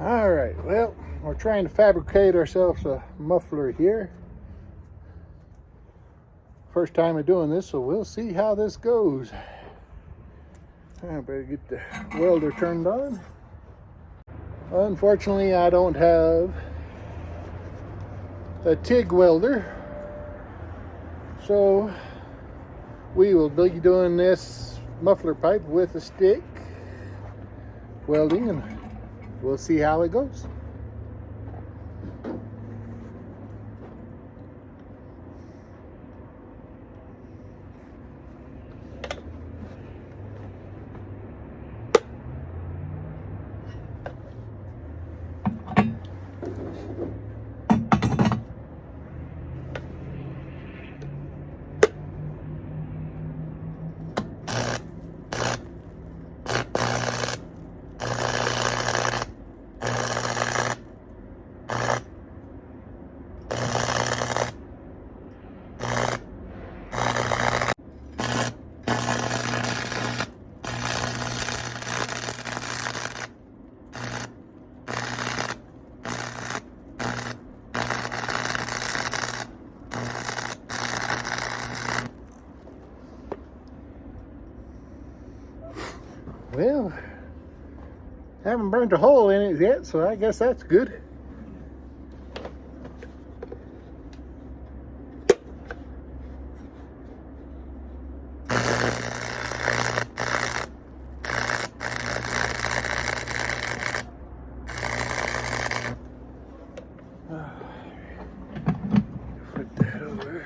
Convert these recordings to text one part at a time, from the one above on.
All right, well, we're trying to fabricate ourselves a muffler here. First time of doing this, so we'll see how this goes. I better get the welder turned on. Unfortunately, I don't have a TIG welder, so we will be doing this muffler pipe with a stick welding, and we'll see how it goes. Well, haven't burnt a hole in it yet, so I guess that's good. Put that over.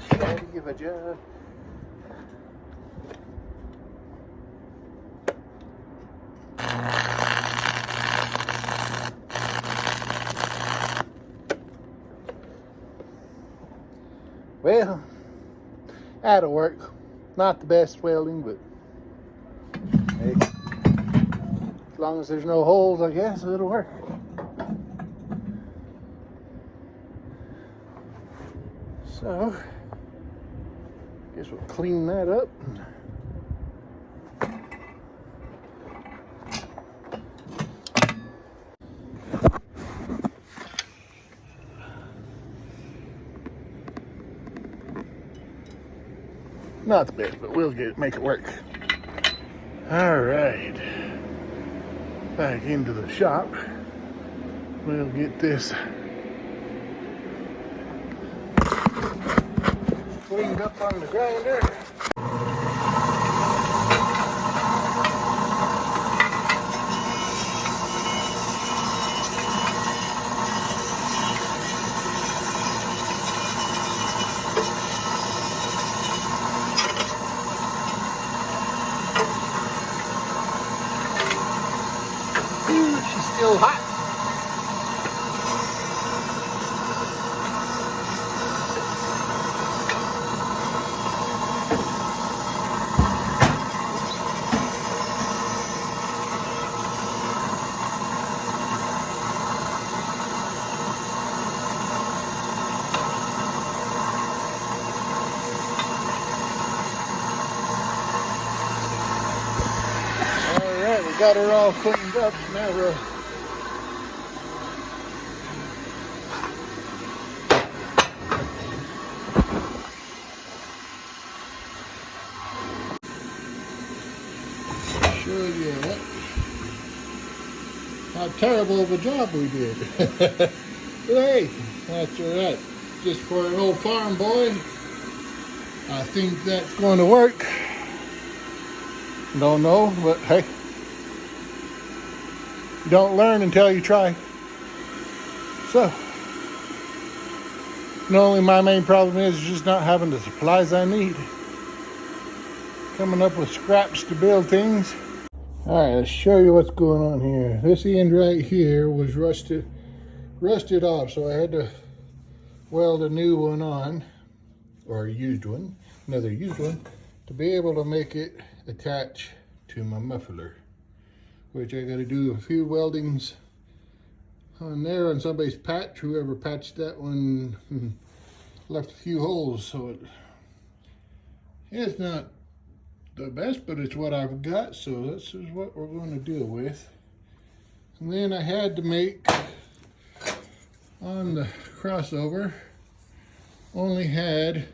Try to give a job. Well, that'll work. Not the best welding, but hey, as long as there's no holes, I guess it'll work. So, guess we'll clean that up. Not the best, but we'll make it work. All right, back into the shop. We'll get this cleaned up on the grinder. She's still hot. Got her all cleaned up. Now we'll show you how terrible of a job we did. But hey, that's all right. Just for an old farm boy, I think that's going to work. Don't know, but hey, you don't learn until you try. So, only my main problem is just not having the supplies I need. Coming up with scraps to build things. All right, let's show you what's going on here. This end right here was rusted off, so I had to weld a new one on, or a used one, another used one, to be able to make it attach to my muffler, which I got to do a few weldings on there on somebody's patch. Whoever patched that one left a few holes, so it's not the best, but it's what I've got, so this is what we're going to deal with. And then I had to make, on the crossover, only had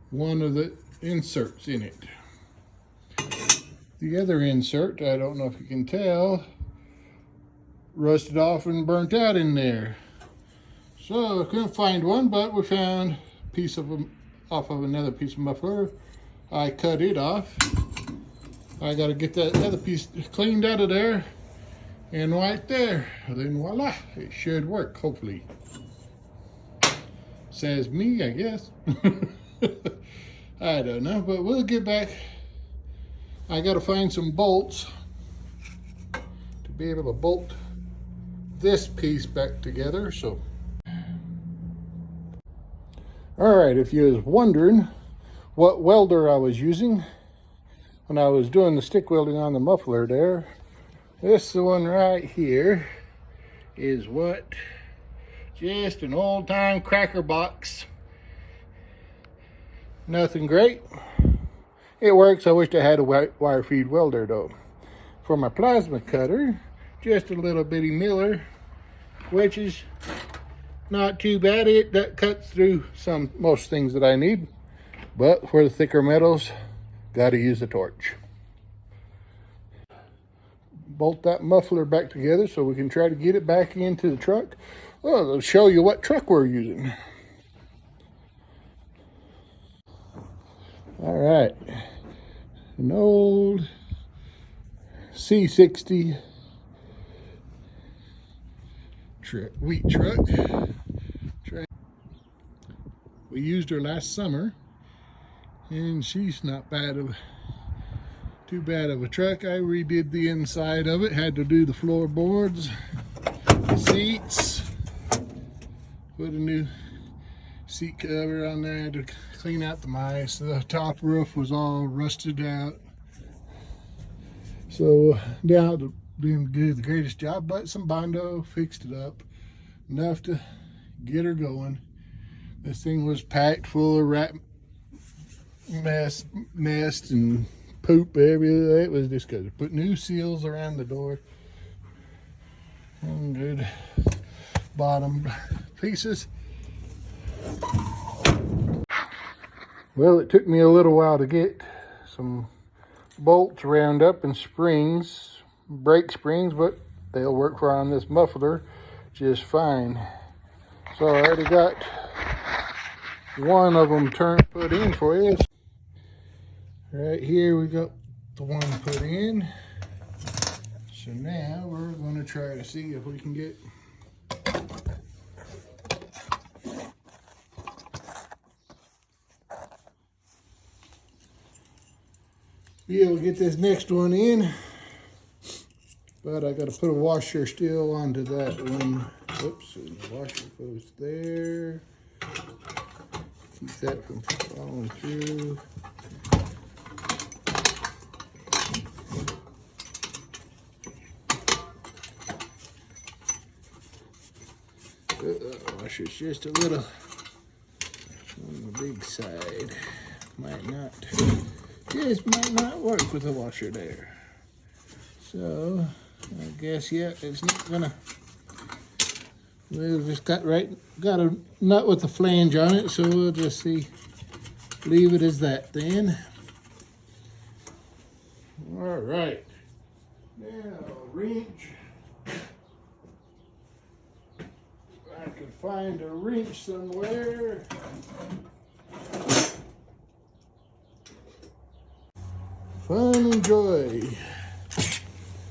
one of the inserts in it. The other insert, I don't know if you can tell, rusted off and burnt out in there. So I couldn't find one, but we found a piece of them off of another piece of muffler. I cut it off. I got to get that other piece cleaned out of there, and right there, then voila, it should work, hopefully. Says me, I guess. I don't know, but we'll get back. I got to find some bolts to be able to bolt this piece back together. So, all right, if you was wondering what welder I was using when I was doing the stick welding on the muffler there, this one right here is what, just an old-time cracker box. Nothing great. It works. I wish I had a wire feed welder though. For my plasma cutter, just a little bitty miller, which is not too bad. That cuts through most things that I need. But for the thicker metals, got to use a torch. Bolt that muffler back together so we can try to get it back into the truck. Well, I'll show you what truck we're using. All right, an old C60 wheat truck. We used her last summer, and she's not too bad of a truck. I redid the inside of it, had to do the floorboards, the seats, put a new seat cover on there to clean out the mice. The top roof was all rusted out. So down didn't do the greatest job, but some Bondo fixed it up enough to get her going. This thing was packed full of rat nest and poop everywhere. It was disgusting. Put new seals around the door and good bottom pieces. Well, it took me a little while to get some bolts round up and springs, brake springs, but they'll work for on this muffler just fine. So I already got one of them put in for you. Right here we got the one put in. So now we're going to try to see if we can get be able to get this next one in, but I got to put a washer still onto that one. Oops, the washer goes there. Keep that from falling through. The washer's just a little on the big side. Might not work with the washer there. So I guess, yeah, it's not gonna. We've just got a nut with a flange on it, so we'll just leave it as that then. All right. Now, wrench. I can find a wrench somewhere. Fun and joy.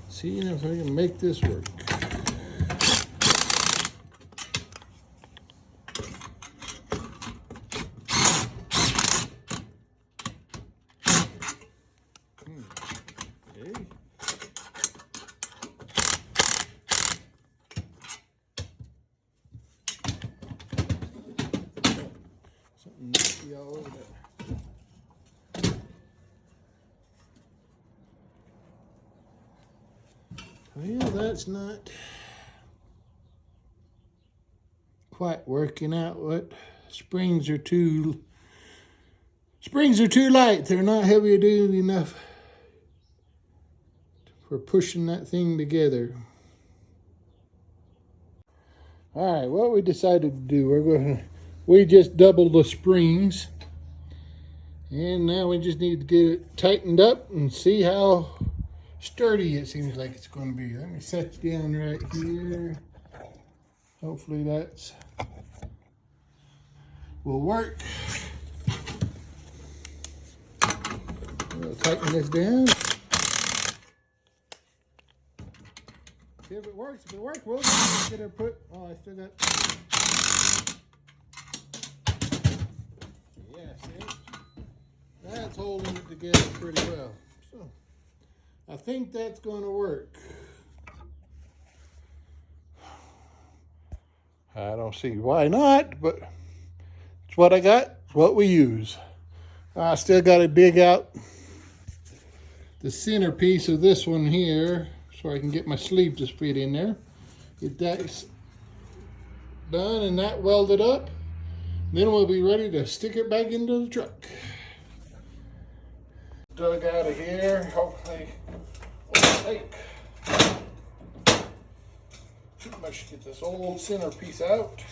Seeing if I can make this work. Okay. Something nasty all over that. Well, that's not quite working out. What springs are too light. They're not heavy duty enough for pushing that thing together. All right, what we decided to do, we just doubled the springs, and now we just need to get it tightened up and see how sturdy it seems like it's going to be. Let me set you down right here. Hopefully that's will work. We'll tighten this down. See if it works. If it works, we'll get it put. Oh, I still got. Yeah, see? That's holding it together pretty well. So I think that's going to work. I don't see why not, but it's what I got, it's what we use. I still got to dig out the centerpiece of this one here so I can get my sleeve to fit in there. Get that done and that welded up. Then we'll be ready to stick it back into the truck. Dug out of here, hopefully we'll take pretty much get this old centerpiece out.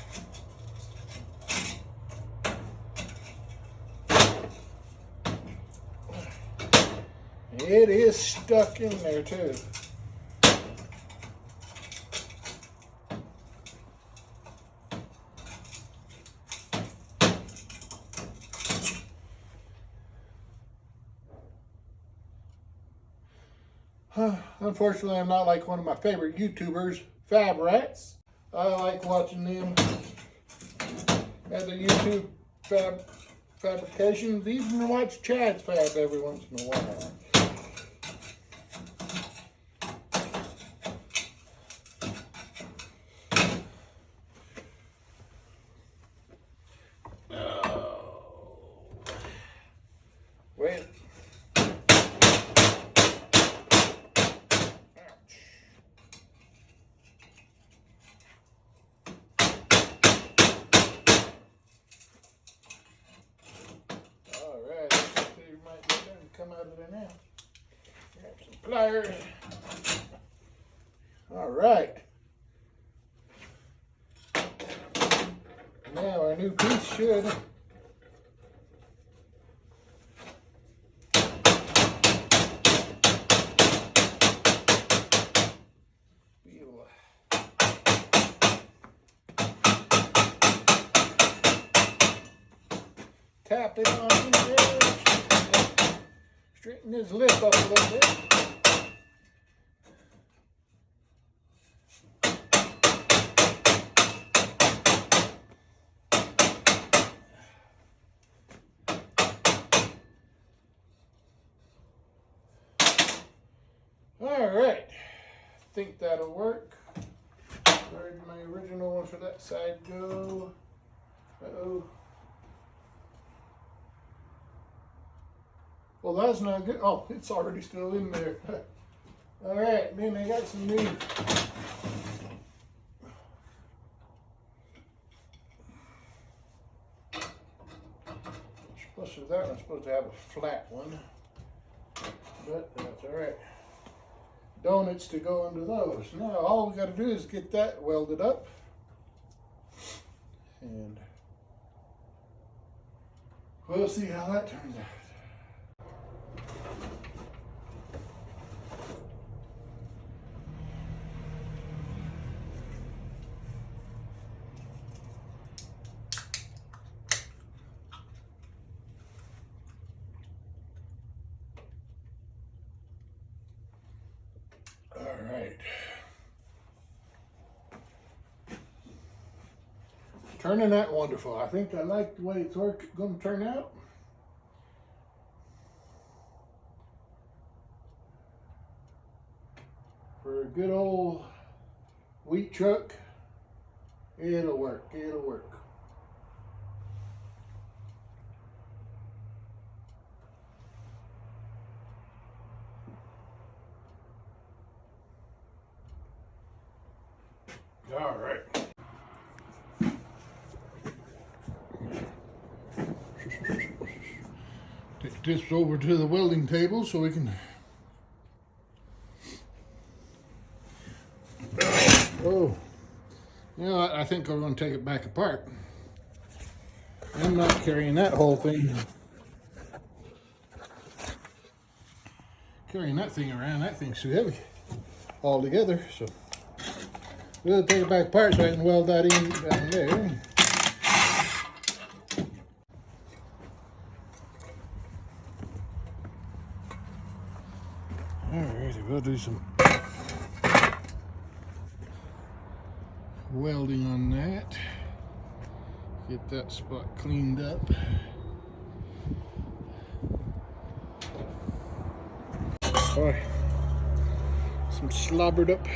It is stuck in there too. Unfortunately, I'm not like one of my favorite YouTubers, Fab Rats. I like watching them at the YouTube fabrications. Even watch Chad's Fab every once in a while. Wait. Come out of there now. Grab some pliers. All right. Now our new piece should tap it on in there. Straighten his lip up a little bit. All right, think that'll work. Where did my original one for that side go? Uh-oh. Well, that's not good. Oh, it's already still in there. All right, then I got some new. That one's supposed to have a flat one, but that's all right. Donuts to go into those. Now all we got to do is get that welded up, and we'll see how that turns out. turning out wonderful. I think I like the way it's going to turn out. For a good old wheat truck, it'll work, it'll work. All right. Take this over to the welding table so we can. Oh, you know, I think I'm going to take it back apart. I'm not carrying that whole thing. Carrying that thing around, that thing's too heavy altogether. So we'll take it back apart so I can weld that in down there. Alrighty, we'll do some welding on that. Get that spot cleaned up. Boy, some slobbered up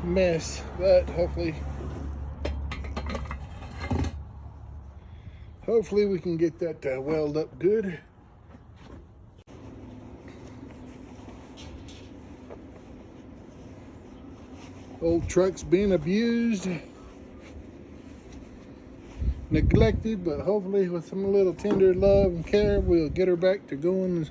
mess, but hopefully we can get that weld up good. Old truck's being abused, neglected, but hopefully with some little tender love and care, we'll get her back to going.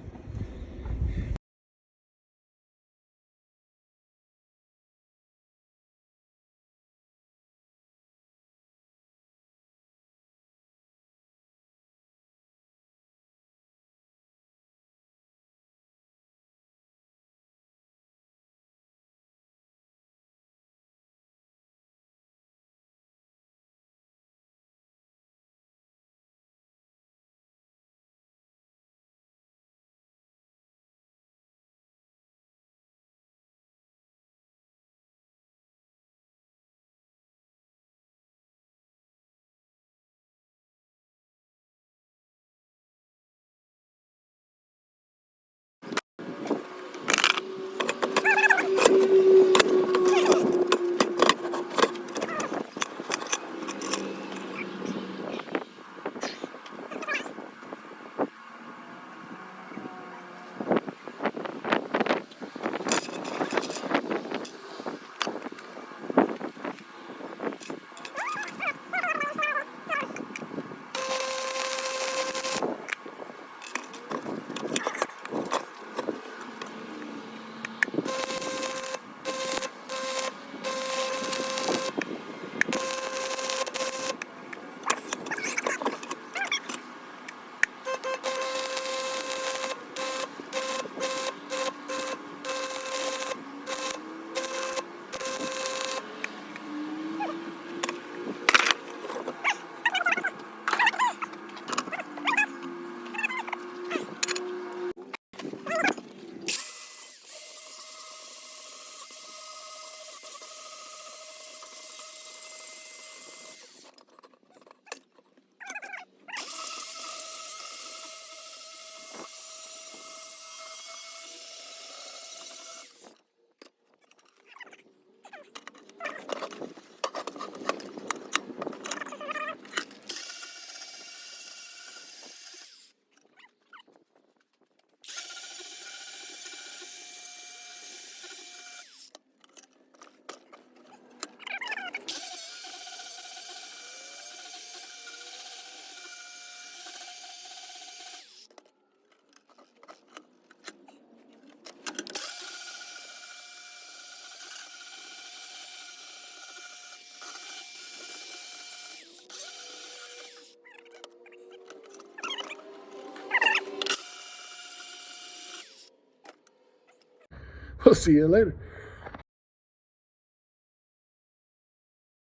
We'll see you later.